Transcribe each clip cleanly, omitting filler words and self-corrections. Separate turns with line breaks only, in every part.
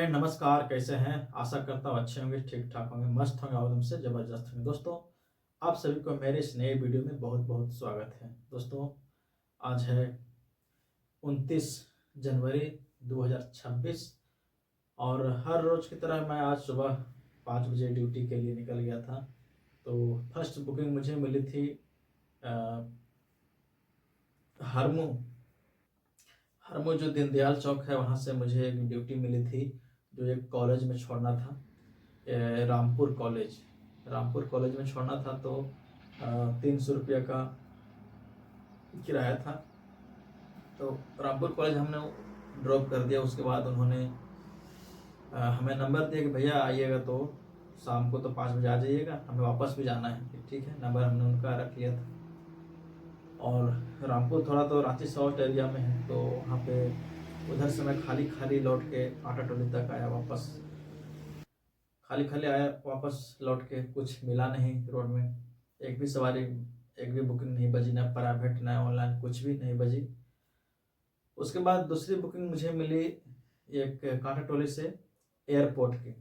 Friend नमस्कार, कैसे हैं? आशा करता हूँ अच्छे होंगे, ठीक ठाक होंगे, मस्त होंगे और उनसे ज़बरदस्त होंगे। दोस्तों, आप सभी को मेरे इस नए वीडियो में बहुत बहुत स्वागत है। दोस्तों, आज है 29 जनवरी 2026 और हर रोज़ की तरह मैं आज सुबह 5 बजे ड्यूटी के लिए निकल गया था। तो फर्स्ट बुकिंग मुझे मिली थी अ, हरमू हरमू जो दीनदयाल चौक है वहाँ से मुझे एक ड्यूटी मिली थी, जो एक कॉलेज में छोड़ना था। रामपुर कॉलेज में छोड़ना था। तो 300 रुपये का किराया था। तो रामपुर कॉलेज हमने ड्रॉप कर दिया। उसके बाद उन्होंने हमें नंबर दिया कि भैया आइएगा तो शाम को तो 5 बजे आ जाइएगा, हमें वापस भी जाना है। फिर ठीक है, नंबर हमने उनका रख लिया था। और रामपुर थोड़ा तो रांची साउथ एरिया में है, तो वहाँ पे उधर से मैं खाली खाली लौट के आटा टोली तक आया। वापस खाली खाली आया, वापस लौट के कुछ मिला नहीं रोड में। एक भी सवारी, एक भी बुकिंग नहीं बजी, ना प्राइवेट ना ऑनलाइन, कुछ भी नहीं बजी। उसके बाद दूसरी बुकिंग मुझे मिली एक कांटा टोली से एयरपोर्ट की।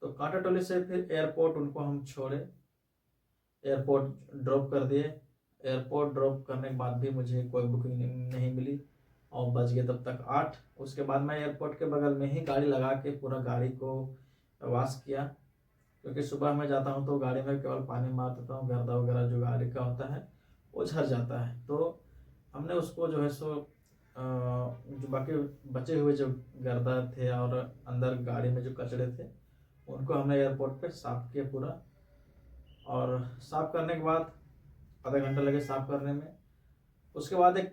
तो कांटा टोली से फिर एयरपोर्ट उनको हम छोड़े, एयरपोर्ट ड्रॉप कर दिए। एयरपोर्ट ड्रॉप करने के बाद भी मुझे कोई बुकिंग नहीं मिली और बज गए तब तक 8। उसके बाद मैं एयरपोर्ट के बगल में ही गाड़ी लगा के पूरा गाड़ी को वॉश किया, क्योंकि सुबह मैं जाता हूँ तो गाड़ी में केवल पानी मार देता हूँ, गर्दा वगैरह जो गाड़ी का होता है वो झड़ जाता है। तो हमने उसको जो है सो जो बाकी बचे हुए जो गर्दा थे और अंदर गाड़ी में जो कचड़े थे उनको हमने एयरपोर्ट पे साफ किया पूरा। और साफ करने के बाद आधा घंटा लगे साफ करने में। उसके बाद एक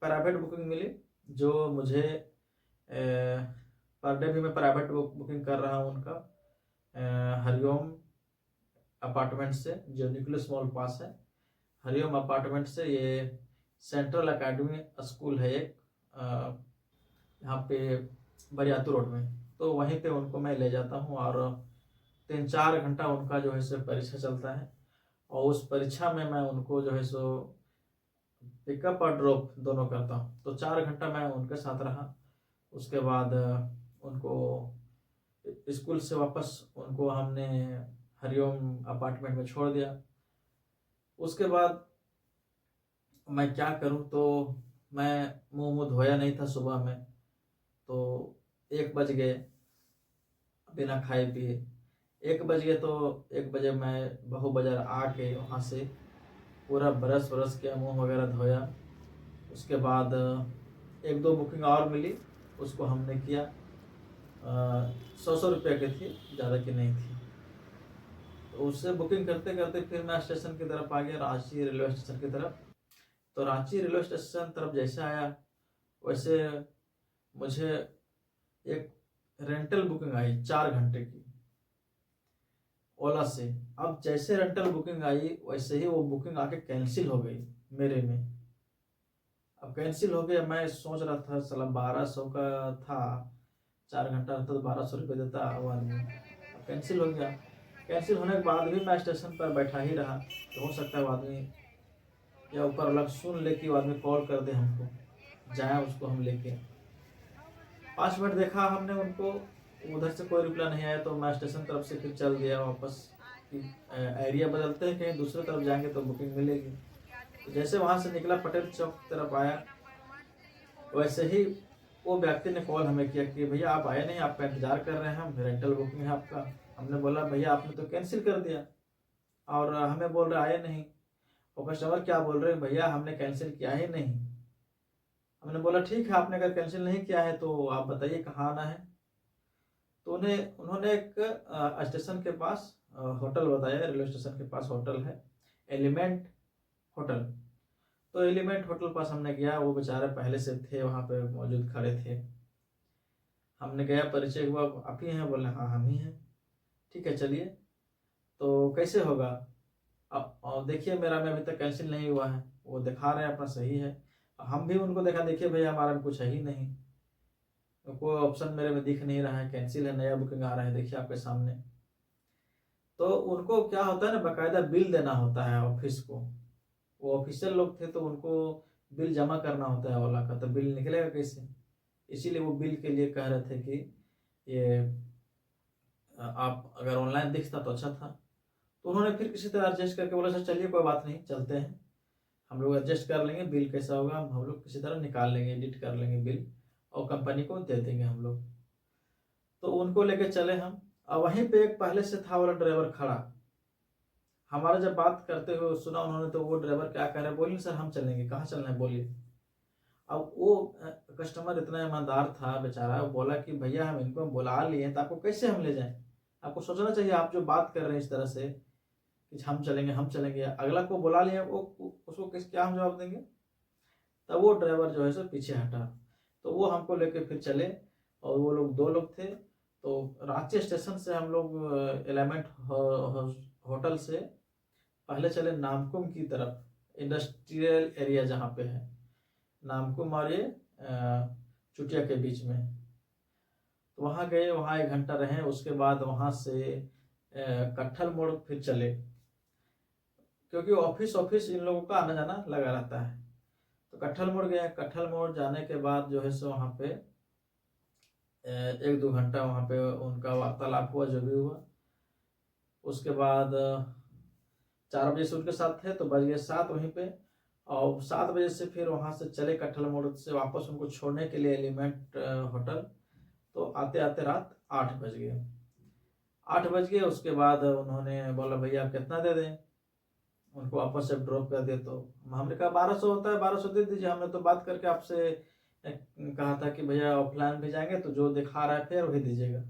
प्राइवेट बुकिंग मिली, जो मुझे पर डे भी मैं प्राइवेट बुकिंग कर रहा हूँ उनका, हरिओम अपार्टमेंट से, जो न्यूक्लियस मॉल पास है। हरिओम अपार्टमेंट से, ये सेंट्रल एकेडमी स्कूल है एक, यहाँ पे बरियातू रोड में। तो वहीं पे उनको मैं ले जाता हूँ और 3-4 घंटा उनका जो है सो परीक्षा चलता है। और उस परीक्षा में मैं उनको जो है सो पिकअप और ड्रॉप दोनों करता हूँ। तो 4 घंटा मैं उनके साथ रहा। उसके बाद उनको स्कूल से वापस उनको हमने हरिओम अपार्टमेंट में छोड़ दिया। उसके बाद मैं क्या करूं, तो मैं मुंह मुँह धोया नहीं था सुबह में, तो 1 बज गए बिना खाए पिए। 1 बज गए तो 1 बजे मैं बहु बाजार आके वहाँ से पूरा ब्रश व्रश किया, मुंह वगैरह धोया। उसके बाद 1-2 बुकिंग और मिली, उसको हमने किया। 100-100 रुपये की थी, ज़्यादा की नहीं थी। तो उससे बुकिंग करते करते फिर मैं स्टेशन की तरफ आ गया, रांची रेलवे स्टेशन की तरफ। तो रांची रेलवे स्टेशन तरफ जैसे आया वैसे मुझे एक रेंटल बुकिंग आई 4 घंटे की ओला से। अब जैसे रेंटल बुकिंग आई वैसे ही वो बुकिंग आके कैंसिल हो गई मेरे में। अब कैंसिल हो गया, मैं सोच रहा था साला 1200 का था, 4 घंटा रहता तो 1200 रुपये देता वो आदमी। अब कैंसिल हो गया। कैंसिल होने के बाद भी मैं स्टेशन पर बैठा ही रहा। तो हो सकता है वो आदमी या ऊपर वाला सुन ले कि वो आदमी कॉल कर दे हमको, जाए उसको हम लेके। 5 मिनट देखा हमने उनको, उधर से कोई रिप्लाई नहीं आया, तो मैं स्टेशन तरफ से फिर चल दिया वापस कि एरिया बदलते हैं, कहीं दूसरे तरफ जाएंगे तो बुकिंग मिलेगी। तो जैसे वहां से निकला पटेल चौक की तरफ आया, वैसे ही वो व्यक्ति ने कॉल हमें किया कि भैया आप आए नहीं, आपका इंतजार कर रहे हैं हम, रेंटल बुकिंग है आपका। हमने बोला भैया आपने तो कैंसिल कर दिया और हमें बोल रहे आए नहीं। और कस्टमर क्या बोल रहे हैं, भैया हमने कैंसिल किया ही नहीं। हमने बोला ठीक है, आपने अगर कैंसिल नहीं किया है तो आप बताइए कहाँ आना है। तो उन्होंने एक स्टेशन के पास होटल बताया, रेलवे स्टेशन के पास होटल है एलिमेंट होटल। तो एलिमेंट होटल पास हमने गया, वो बेचारे पहले से थे वहाँ पे मौजूद, खड़े थे। हमने गया, परिचय हुआ, आप ही हैं? बोले हाँ हम ही हैं। ठीक है चलिए, तो कैसे होगा? अब देखिए मेरा में अभी तक कैंसिल नहीं हुआ है, वो दिखा रहे हैं अपना सही है। हम भी उनको देखा, देखिए भैया हमारा में कुछ है ही नहीं, तो कोई ऑप्शन मेरे में दिख नहीं रहा है, कैंसिल है, नया बुकिंग आ रहा है, देखिए आपके सामने। तो उनको क्या होता है ना, बाकायदा बिल देना होता है ऑफिस को। वो ऑफिशियल लोग थे तो उनको बिल जमा करना होता है ओला का, तो बिल निकलेगा कैसे? इसीलिए वो बिल के लिए कह रहे थे कि ये आप अगर ऑनलाइन दिखता तो अच्छा था। तो उन्होंने फिर किसी तरह एडजस्ट करके बोला सर चलिए कोई बात नहीं, चलते हैं, हम लोग एडजस्ट कर लेंगे, बिल कैसा होगा हम लोग किसी तरह निकाल लेंगे, एडिट कर लेंगे बिल और कंपनी को दे देंगे हम लोग। तो उनको लेके चले हम, और वहीं पे एक पहले से था वाला ड्राइवर खड़ा। हमारा जब बात करते हुए सुना उन्होंने, तो वो ड्राइवर क्या कह रहे हैं, बोलिए सर हम चलेंगे, कहाँ चलना है बोलिए। अब वो कस्टमर इतना ईमानदार था बेचारा, वो बोला कि भैया हम इनको बुला लिए तो आपको कैसे हम ले जाएं, आपको सोचना चाहिए, आप जो बात कर रहे हैं इस तरह से कि हम चलेंगे, अगला को बुला लिए वो उसको क्या हम जवाब देंगे। तब वो ड्राइवर जो है सो पीछे हटा, तो वो हमको लेके फिर चले, और वो लोग 2 लोग थे। तो रांची स्टेशन से हम लोग एलिमेंट होटल से पहले चले नामकुम की तरफ, इंडस्ट्रियल एरिया जहाँ पे है नामकुम और ये चुटिया के बीच में। तो वहाँ गए, वहाँ 1 घंटा रहे, उसके बाद वहाँ से कट्ठल मोड़ फिर चले, क्योंकि ऑफिस इन लोगों का आना जाना लगा रहता है। तो कट्ठल मोड़ गए, कट्ठल मोड़ जाने के बाद जो है सो वहाँ पे 1-2 घंटा वहाँ पे उनका वार्तालाप हुआ जो भी हुआ। उसके बाद 4 बजे से उनके साथ थे तो बज गए 7 वहीं पे, और 7 बजे से फिर वहाँ से चले कट्ठल मोड़ से वापस उनको छोड़ने के लिए एलिमेंट होटल। तो आते आते रात 8 बज गए। 8 बज गए, उसके बाद उन्होंने बोला भैया आप कितना दे दें, उनको वापस से ड्रॉप कर दिया। तो हमने कहा 1200 होता है, 1200 दे दीजिए, हमने तो बात करके आपसे कहा था कि भैया ऑफलाइन भी जाएंगे तो जो दिखा रहा है फिर वही दीजिएगा।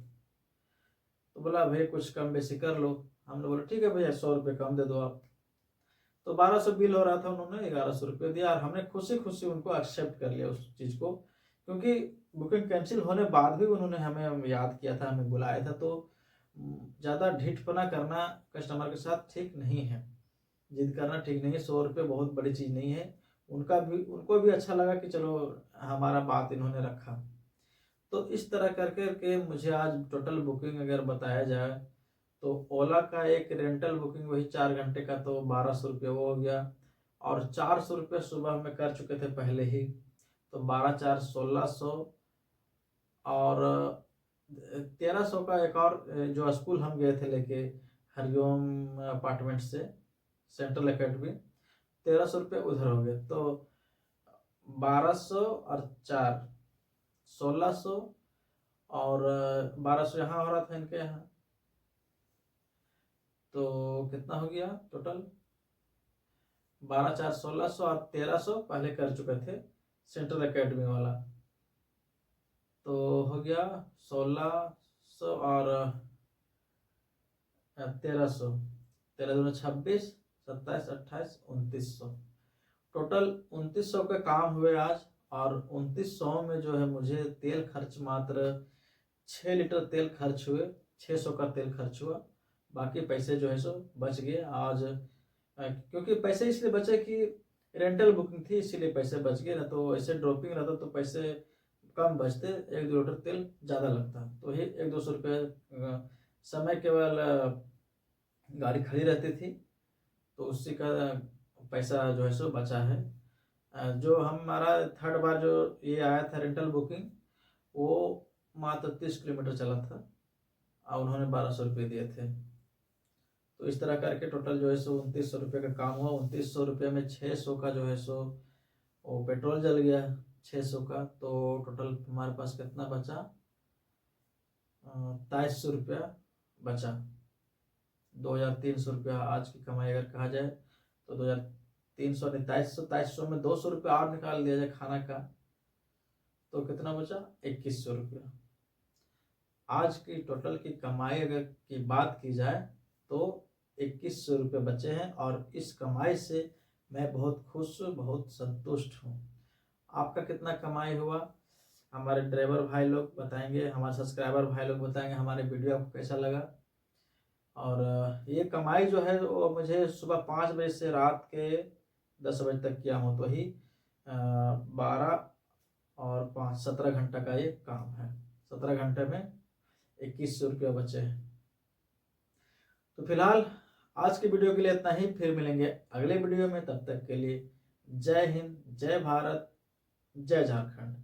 तो बोला भैया कुछ कम बेसी कर लो। हमने बोला ठीक है भैया 100 रुपये कम दे दो आप। तो 1200 बिल हो रहा था, उन्होंने 1100 रुपये दिया, और हमने खुशी खुशी उनको एक्सेप्ट कर लिया उस चीज़ को, क्योंकि बुकिंग कैंसिल होने बाद भी उन्होंने हमें याद किया था, हमें बुलाया था। तो ज़्यादा ढीठपना करना कस्टमर के साथ ठीक नहीं है, जिद करना ठीक नहीं है। 100 रुपये बहुत बड़ी चीज़ नहीं है। उनको भी अच्छा लगा कि चलो हमारा बात इन्होंने रखा। तो इस तरह करके मुझे आज टोटल बुकिंग अगर बताया जाए तो ओला का एक रेंटल बुकिंग वही 4 घंटे का तो 1200 रुपये वो हो गया, और 400 रुपये सुबह में कर चुके थे पहले ही, तो 12-4-1600, और 1300 का एक और जो स्कूल हम गए थे लेके हरिओम अपार्टमेंट से सेंट्रल एकेडमी, 1300 रुपये उधर हो गए। तो 1200 और 4-1600, और 1200 यहाँ हो रहा था इनके यहाँ, तो कितना हो गया टोटल 12-4-1600 और 1300 पहले कर चुके थे सेंट्रल एकेडमी वाला, तो हो गया 1600 और 1300, 13-26, 27-28-2900, टोटल 2900 के काम हुए आज। और 2900 में जो है मुझे तेल खर्च मात्र 6 लीटर तेल खर्च हुए, 600 का तेल खर्च हुआ, बाकी पैसे जो है सो बच गए आज। क्योंकि पैसे इसलिए बचे कि रेंटल बुकिंग थी इसीलिए पैसे बच गए, ना तो ऐसे ड्रॉपिंग रहता तो पैसे कम बचते, 1-2 लीटर तेल ज़्यादा लगता। तो ये 100-200 रुपये समय केवल गाड़ी खड़ी रहती थी, तो उसी का पैसा जो है सो बचा है। जो हमारा 3rd बार जो ये आया था रेंटल बुकिंग, वो मात्र 30 किलोमीटर चला था, और उन्होंने 1200 रुपये दिए थे। तो इस तरह करके टोटल जो है सो 2900 रुपये का काम हुआ। 2900 रुपये में 600 का जो है सो वो पेट्रोल जल गया 600 का, तो टोटल हमारे पास कितना बचा, 2300 रुपया बचा। 2300 रुपया आज की कमाई अगर कहा जाए तो 2300 नहीं 2300 में 200 रुपया और निकाल दिया जाए खाना का, तो कितना बचा 2100 रुपया। आज की टोटल की कमाई अगर की बात की जाए तो 2100 रुपये बचे हैं, और इस कमाई से मैं बहुत खुश, बहुत संतुष्ट हूँ। आपका कितना कमाई हुआ हमारे ड्राइवर भाई लोग बताएंगे, हमारे सब्सक्राइबर भाई लोग बताएंगे हमारे वीडियो आपको कैसा लगा। और ये कमाई जो है वो मुझे सुबह 5 बजे से रात के 10 बजे तक किया हूँ, तो ही 12 और 5 17 घंटा का ये काम है। 17 घंटे में 2100 रुपया बचे हैं। तो फिलहाल आज की वीडियो के लिए इतना ही, फिर मिलेंगे अगले वीडियो में, तब तक के लिए जय हिंद, जय भारत, जय झारखंड।